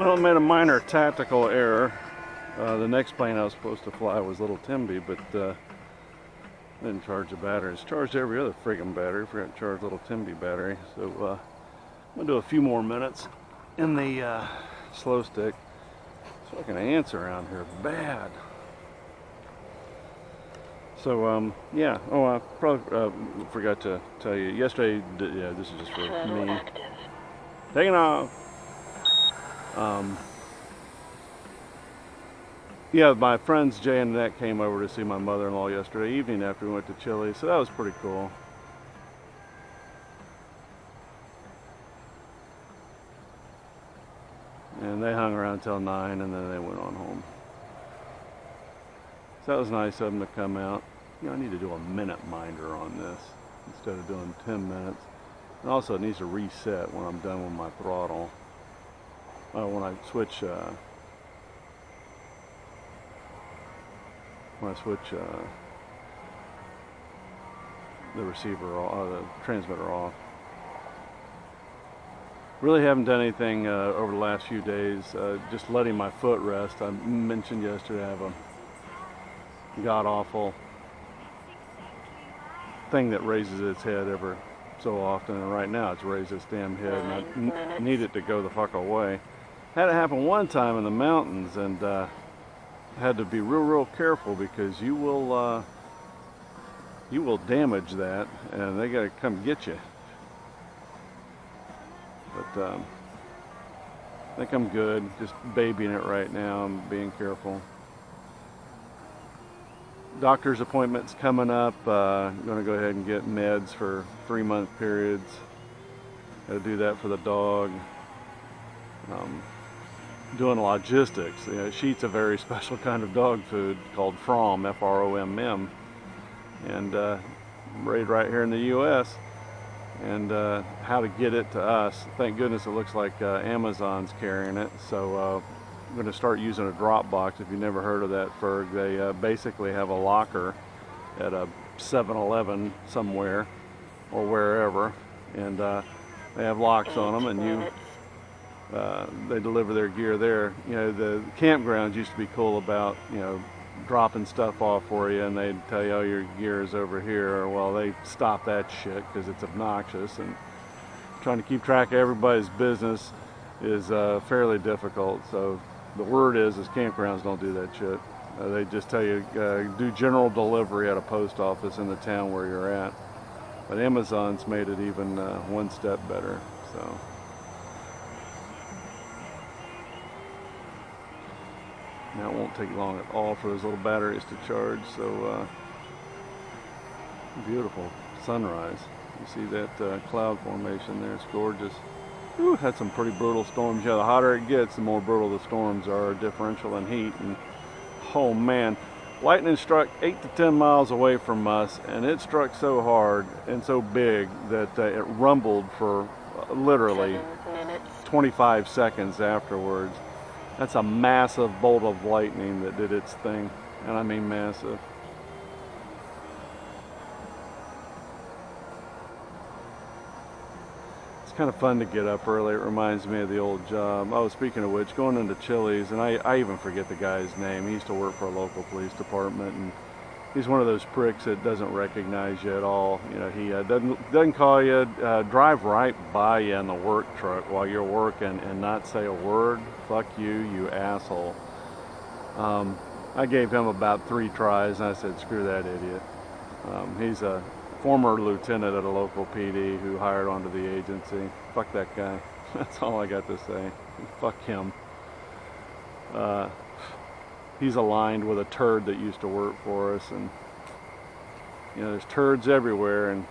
Well, I made a minor tactical error. The next plane I was supposed to fly was Little Timby, but didn't charge the battery. It's charged every other friggin' battery. Forgot to charge Little Timby battery. So I'm gonna do a few more minutes in the slow stick. So I can ants around here bad. So yeah. Oh, I probably forgot to tell you yesterday. Yeah, this is just for me. Taking off. Yeah, my friends Jay and Annette came over to see my mother-in-law yesterday evening after we went to Chile, so that was pretty cool. And they hung around till 9 and then they went on home. So that was nice of them to come out. You know, I need to do a minute minder on this instead of doing 10 minutes. And also it needs to reset when I'm done with my throttle. When I switch the receiver off, the transmitter off. Really haven't done anything over the last few days. Just letting my foot rest. I mentioned yesterday I have a god-awful thing that raises its head every so often, and right now it's raised its damn head, and I need it to go the fuck away. Had it happen one time in the mountains, and had to be real careful because you will damage that, and they gotta come get you. But I think I'm good. Just babying it right now. I'm being careful. Doctor's appointments coming up. I'm gonna go ahead and get meds for 3-month periods. Gotta do that for the dog. Doing logistics. You know, she eats a very special kind of dog food called FROMM, F-R-O-M-M, and raised right here in the U.S. And how to get it to us. Thank goodness it looks like Amazon's carrying it. So I'm going to start using a drop box. If you've never heard of that, Ferg, they basically have a locker at a 7-Eleven somewhere or wherever, and they have locks on them, and they deliver their gear there. You know, the campgrounds used to be cool about, you know, dropping stuff off for you, and they'd tell you, oh, your gear is over here. Well, they stopped that shit because it's obnoxious, and trying to keep track of everybody's business is fairly difficult. So the word is campgrounds don't do that shit. They just tell you do general delivery at a post office in the town where you're at. But Amazon's made it even one step better. So now it won't take long at all for those little batteries to charge. So beautiful sunrise. You see that cloud formation there? It's gorgeous. Whew, had some pretty brutal storms. Yeah, the hotter it gets, the more brutal the storms are, differential in heat. And oh man, lightning struck 8 to 10 miles away from us, and it struck so hard and so big that it rumbled for literally 25 seconds afterwards. That's a massive bolt of lightning that did its thing, and I mean massive. Kind of fun to get up early. It reminds me of the old job. Oh, speaking of which, going into Chili's, and I even forget the guy's name. He used to work for a local police department, and he's one of those pricks that doesn't recognize you at all. You know, he doesn't call you, drive right by you in the work truck while you're working and not say a word. Fuck you, you asshole. I gave him about 3 tries, and I said, screw that idiot. He's a former lieutenant at a local PD who hired onto the agency. Fuck that guy. That's all I got to say. Fuck him. He's aligned with a turd that used to work for us, and you know, there's turds everywhere, and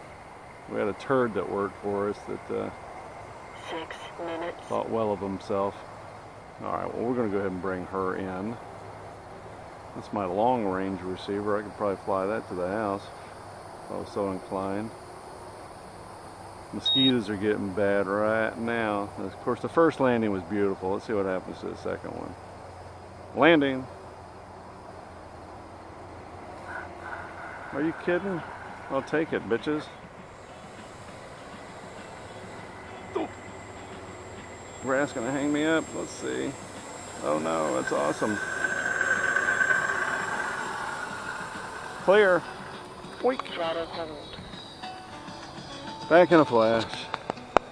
we had a turd that worked for us that 6 minutes. Thought well of himself. Alright, well, we're going to go ahead and bring her in. That's my long range receiver. I could probably fly that to the house if I was so inclined. Mosquitoes are getting bad right now. Of course, the first landing was beautiful. Let's see what happens to the second one. Landing. Are you kidding? I'll take it, bitches. Grass gonna hang me up. Let's see. Oh no, that's awesome. Clear. Oink. Throttle hold. Back in a flash.